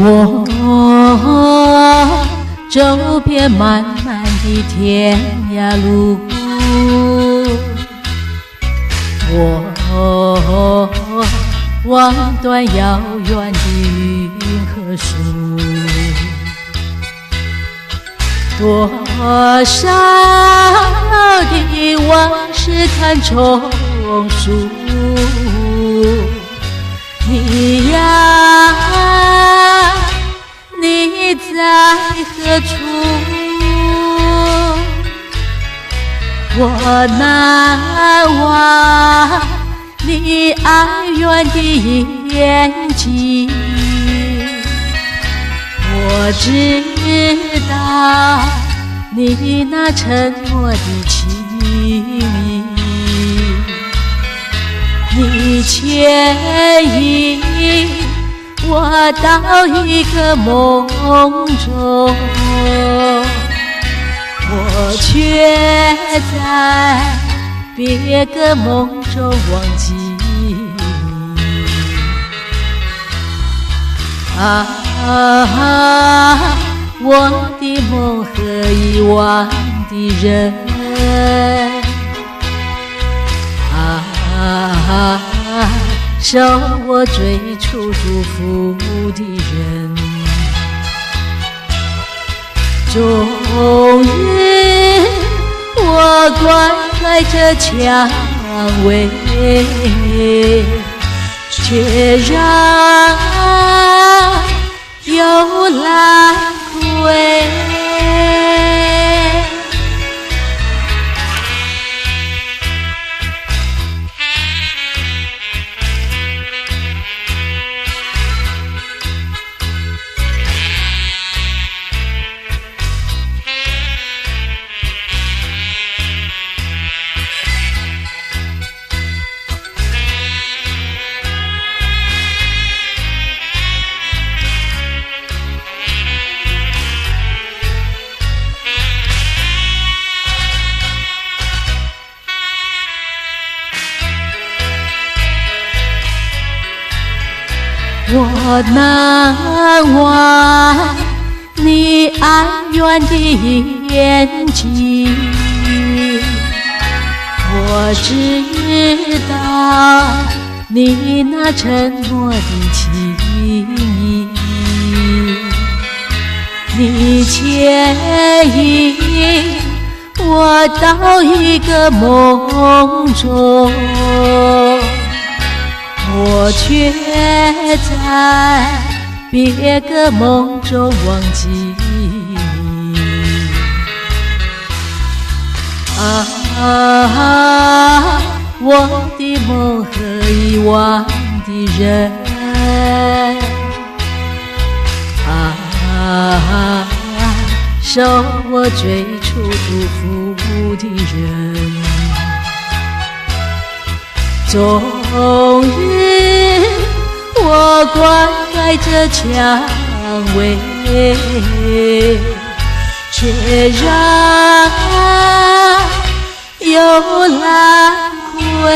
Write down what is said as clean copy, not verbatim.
我走遍漫漫的天涯路，我望断遥远的云和树，多少的往事看重数，你呀，你在何处？我难忘你哀怨的眼睛，我知道你那沉默的情意，你牵引我到一个梦中，我却在别个梦中忘记你。我的梦和遗忘的人，受我最初祝福的人，终日我关怀着蔷薇，却让幽兰归。我难忘你哀怨的眼睛，我知道你那沉默的情意，你牵引我到一个梦中，我却在别个梦中忘记你。我的梦和遗忘的人，受我最初祝福的人，终日我关怀着蔷薇，却让幽兰归。